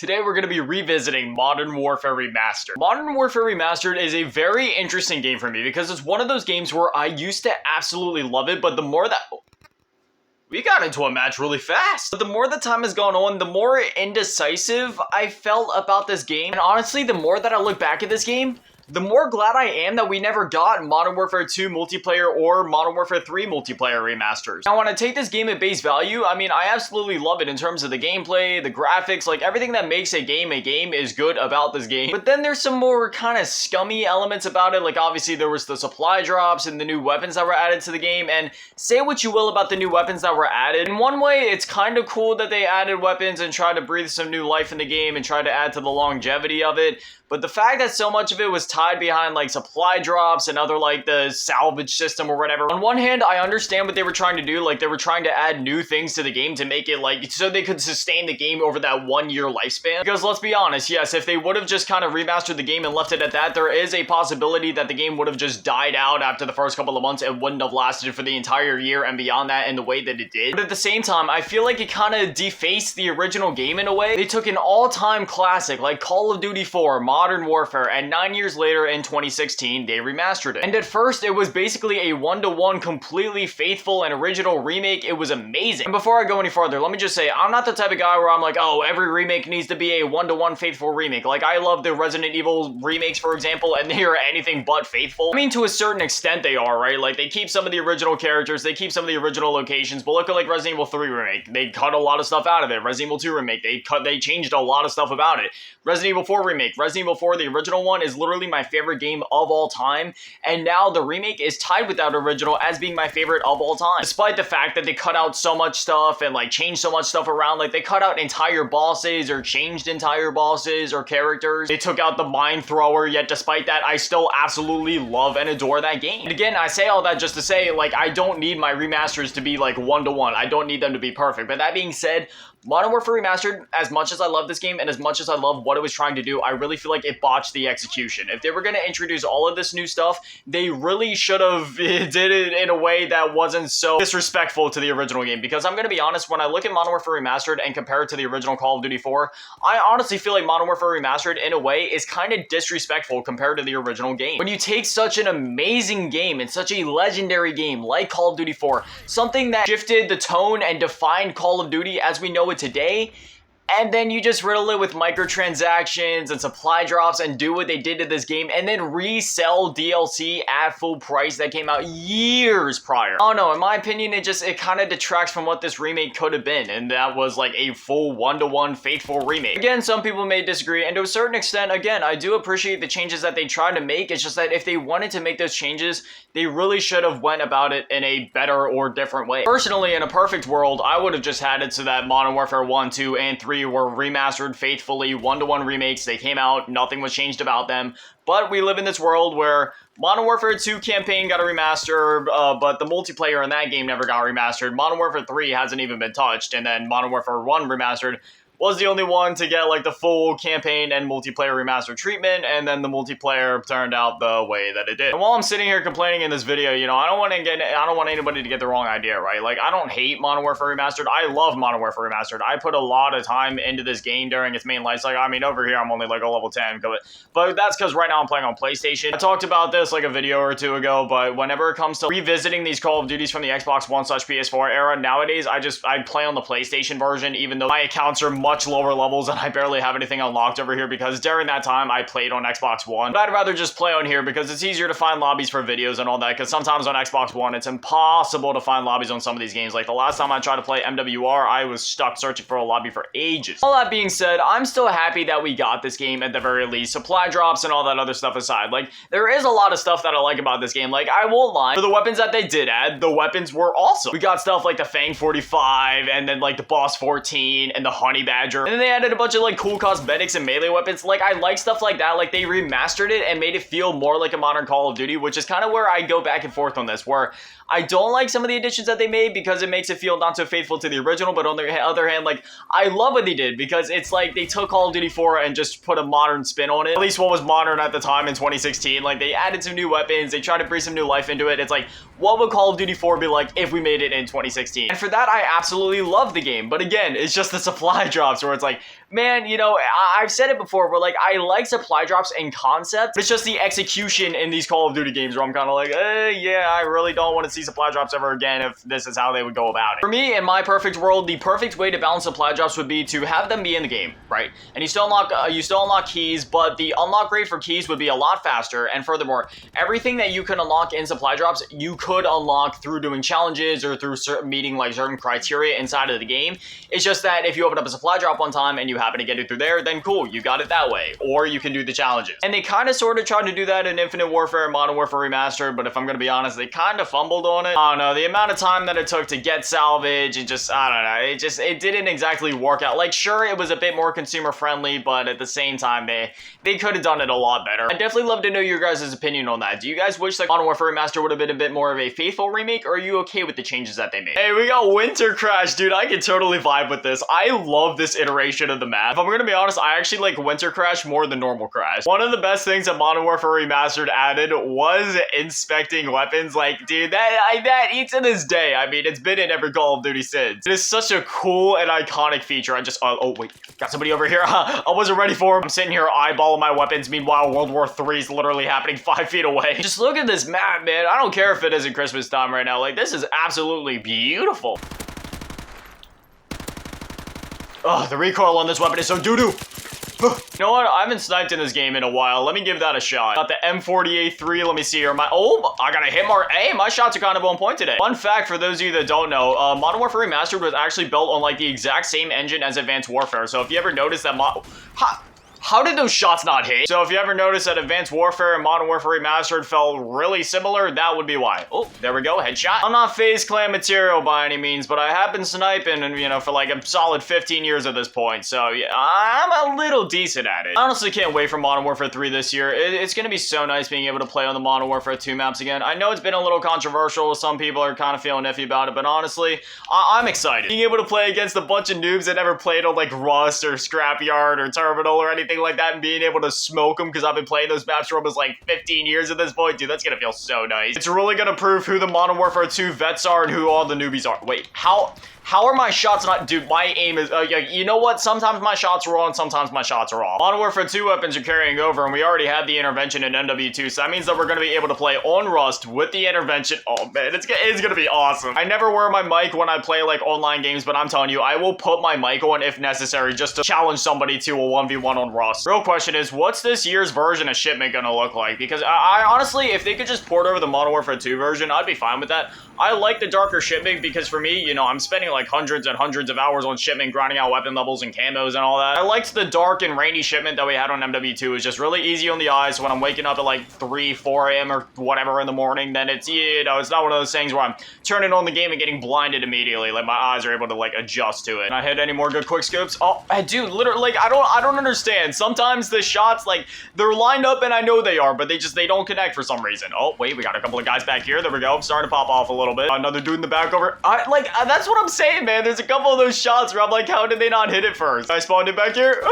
Today we're going to be revisiting Modern Warfare Remastered. Modern Warfare Remastered is a very interesting game for me because it's one of those games where I used to absolutely love it, but the more that... We got into a match really fast. But the more the time has gone on, the more indecisive I felt about this game. And honestly, the more that I look back at this game, the more glad I am that we never got Modern Warfare 2 multiplayer or Modern Warfare 3 multiplayer remasters. Now, when I take this game at base value, I mean, I absolutely love it in terms of the gameplay, the graphics, like everything that makes a game is good about this game. But then there's some more kind of scummy elements about it. Like obviously there was the supply drops and the new weapons that were added to the game. And say what you will about the new weapons that were added. In one way, it's kind of cool that they added weapons and tried to breathe some new life in the game and try to add to the longevity of it. But the fact that so much of it was tied behind like supply drops and other like the salvage system or whatever. On one hand, I understand what they were trying to do. Like they were trying to add new things to the game to make it like so they could sustain the game over that 1 year lifespan. Because let's be honest, yes, if they would have just kind of remastered the game and left it at that, there is a possibility that the game would have just died out after the first couple of months and wouldn't have lasted for the entire year and beyond that in the way that it did. But at the same time, I feel like it kind of defaced the original game in a way. They took an all-time classic like Call of Duty 4, Modern Warfare, and 9 years later in 2016, they remastered it. And at first, it was basically a one-to-one, completely faithful and original remake. It was amazing. And before I go any further, let me just say, I'm not the type of guy where I'm like, oh, every remake needs to be a one-to-one faithful remake. Like, I love the Resident Evil remakes, for example, and they are anything but faithful. I mean, to a certain extent, they are, right? Like, they keep some of the original characters, they keep some of the original locations, but look at, like, Resident Evil 3 remake. They cut a lot of stuff out of it. Resident Evil 2 remake, they changed a lot of stuff about it. Resident Evil 4 remake, Resident Evil 4, the original one, is literally my favorite game of all time, and now the remake is tied with that original as being my favorite of all time. Despite the fact that they cut out so much stuff and like changed so much stuff around, like they cut out entire bosses or changed entire bosses or characters. They took out the mine thrower, yet despite that, I still absolutely love and adore that game. And again, I say all that just to say, like, I don't need my remasters to be like one-to-one. I don't need them to be perfect. But that being said, Modern Warfare Remastered, as much as I love this game and as much as I love what it was trying to do, I really feel like it botched the execution. If they were going to introduce all of this new stuff, they really should have did it in a way that wasn't so disrespectful to the original game. Because I'm going to be honest, when I look at Modern Warfare Remastered and compare it to the original Call of Duty 4, I honestly feel like Modern Warfare Remastered, in a way, is kind of disrespectful compared to the original game. When you take such an amazing game and such a legendary game like Call of Duty 4, something that shifted the tone and defined Call of Duty as we know it today, and then you just riddle it with microtransactions and supply drops and do what they did to this game and then resell DLC at full price that came out years prior. I don't know, in my opinion, it kind of detracts from what this remake could have been, and that was like a full one-to-one faithful remake. Again, some people may disagree, and to a certain extent, again, I do appreciate the changes that they tried to make. It's just that if they wanted to make those changes, they really should have went about it in a better or different way. Personally, in a perfect world, I would have just had it so that Modern Warfare 1, 2, and 3 were remastered faithfully, one-to-one remakes. They came out, nothing was changed about them. But we live in this world where Modern Warfare 2 campaign got a remaster, but the multiplayer in that game never got remastered. Modern Warfare 3 hasn't even been touched, and then Modern Warfare 1 remastered was the only one to get like the full campaign and multiplayer remaster treatment, and then the multiplayer turned out the way that it did. And while I'm sitting here complaining in this video, you know, I don't want anybody to get the wrong idea, right? Like, I don't hate Modern Warfare Remastered. I love Modern Warfare Remastered. I put a lot of time into this game during its main life cycle. I mean, over here I'm only like a level 10, but that's because right now I'm playing on PlayStation. I talked about this like a video or two ago, but whenever it comes to revisiting these Call of Duties from the Xbox One/PS4 era, nowadays I play on the PlayStation version, even though my accounts are much lower levels and I barely have anything unlocked over here because during that time I played on Xbox One. But I'd rather just play on here because it's easier to find lobbies for videos and all that, because sometimes on Xbox One it's impossible to find lobbies on some of these games. Like the last time I tried to play MWR, I was stuck searching for a lobby for ages. All that being said, I'm still happy that we got this game at the very least. Supply drops and all that other stuff aside, like there is a lot of stuff that I like about this game. Like, I won't lie, for the weapons that they did add, the weapons were awesome. We got stuff like the Fang 45 and then like the Boss 14 and the Honey Badger. And then they added a bunch of like cool cosmetics and melee weapons. Like, I like stuff like that. Like, they remastered it and made it feel more like a modern Call of Duty, which is kind of where I go back and forth on this, where I don't like some of the additions that they made because it makes it feel not so faithful to the original, but on the other hand, like, I love what they did because it's like they took Call of Duty 4 and just put a modern spin on it. At least what was modern at the time in 2016. Like, they added some new weapons, they tried to breathe some new life into it. It's like, what would Call of Duty 4 be like if we made it in 2016? And for that, I absolutely love the game. But again, it's just the supply drops where it's like, man, you know, I've said it before, but like, I like supply drops in concept. It's just the execution in these Call of Duty games where I'm kind of like, yeah, I really don't want to see supply drops ever again if this is how they would go about it. For me, in my perfect world, the perfect way to balance supply drops would be to have them be in the game, right? And you still unlock keys, but the unlock rate for keys would be a lot faster. And furthermore, everything that you can unlock in supply drops, you could unlock through doing challenges or through meeting like certain criteria inside of the game. It's just that if you open up a supply drop one time and you happen to get it through there, then cool, you got it that way. Or you can do the challenges. And they kind of sort of tried to do that in Infinite Warfare and Modern Warfare Remastered, but if I'm going to be honest, they kind of fumbled on it. I don't know, the amount of time that it took to get salvage, I don't know, it didn't exactly work out. Like, sure, it was a bit more consumer friendly, but at the same time, they could have done it a lot better. I'd definitely love to know your guys' opinion on that. Do you guys wish that Modern Warfare Remastered would have been a bit more of a faithful remake, or are you okay with the changes that they made? Hey, we got Winter Crash, dude. I can totally vibe with this. I love this iteration of the map. If I'm gonna be honest, I actually like Winter Crash more than normal Crash. One of the best things that Modern Warfare Remastered added was inspecting weapons. Like, dude, that to this day, I mean, it's been in every Call of Duty since. It is such a cool and iconic feature. I just, oh wait, got somebody over here. I wasn't ready for him. I'm sitting here eyeballing my weapons. Meanwhile, World War III is literally happening 5 feet away. Just look at this map, man. I don't care if it isn't Christmas time right now. Like, this is absolutely beautiful. Oh, the recoil on this weapon is so doo-doo. You know what? I haven't sniped in this game in a while. Let me give that a shot. Got the M48-3. Let me see here. I got a hit mark. Hey, my shots are kind of on point today. Fun fact for those of you that don't know, Modern Warfare Remastered was actually built on like the exact same engine as Advanced Warfare. So if you ever noticed that how did those shots not hit? So if you ever noticed that Advanced Warfare and Modern Warfare Remastered felt really similar, that would be why. Oh, there we go, headshot. I'm not FaZe Clan material by any means, but I have been sniping and, you know, for like a solid 15 years at this point. So yeah, I'm a little decent at it. I honestly can't wait for Modern Warfare 3 this year. It's gonna be so nice being able to play on the Modern Warfare 2 maps again. I know it's been a little controversial. Some people are kind of feeling iffy about it, but honestly, I'm excited. Being able to play against a bunch of noobs that never played on like Rust or Scrapyard or Terminal or anything like that and being able to smoke them because I've been playing those maps for almost like 15 years at this point, dude, that's gonna feel so nice. It's really gonna prove who the Modern Warfare 2 vets are and who all the newbies are. Wait, how are my shots not... Dude, my aim is... you know what? Sometimes my shots are on, sometimes my shots are off. Modern Warfare 2 weapons are carrying over, and we already had the intervention in MW2, so that means that we're going to be able to play on Rust with the intervention. Oh, man, it's going to be awesome. I never wear my mic when I play, like, online games, but I'm telling you, I will put my mic on if necessary just to challenge somebody to a 1v1 on Rust. Real question is, what's this year's version of Shipment going to look like? Because I honestly, if they could just port over the Modern Warfare 2 version, I'd be fine with that. I like the darker Shipment because for me, you know, I'm spending, like, hundreds and hundreds of hours on Shipment, grinding out weapon levels and camos and all that. I liked the dark and rainy Shipment that we had on MW2. It was just really easy on the eyes. So when I'm waking up at like 3, 4 a.m. or whatever in the morning, then it's, you know, it's not one of those things where I'm turning on the game and getting blinded immediately. Like my eyes are able to like adjust to it. Can I hit any more good quick scopes? Oh, dude, literally, like, I don't understand. Sometimes the shots, like, they're lined up and I know they are, but they don't connect for some reason. Oh, wait, we got a couple of guys back here. There we go. I'm starting to pop off a little bit. Another dude in the back over. That's what I'm saying, man. There's a couple of those shots where I'm like, how did they not hit it first? I spawned it back here.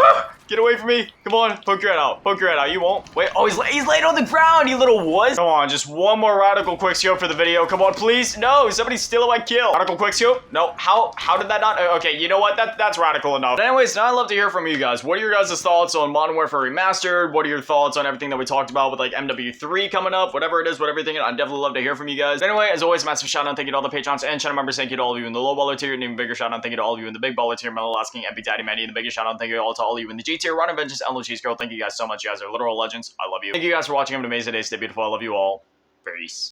Get away from me. Come on, poke your head out. Poke your head out. You won't. Wait, oh, he's laying on the ground, you little wuss. Come on, just one more radical quickscope for the video. Come on, please. No, somebody's stealing my kill. Radical quickscope? No, how did that not? Okay, you know what? That's radical enough. But anyways, now I'd love to hear from you guys. What are your guys' thoughts on Modern Warfare Remastered? What are your thoughts on everything that we talked about with like MW3 coming up? Whatever it is, whatever everything. I'd definitely love to hear from you guys. Anyway, as always, massive shout out. Thank you to all the Patrons and channel members. Thank you to all of you in the low baller tier. And even bigger shout out. Thank you to all of you in the big baller tier. Mellow King, Epic Daddy, Manny, and the biggest shout out. Thank you all to all of you in the G tier. Run Vengeance, Ellen Cheese Girl. Thank you guys so much. You guys are literal legends. I love you. Thank you guys for watching. Have an amazing day. Stay beautiful. I love you all. Peace.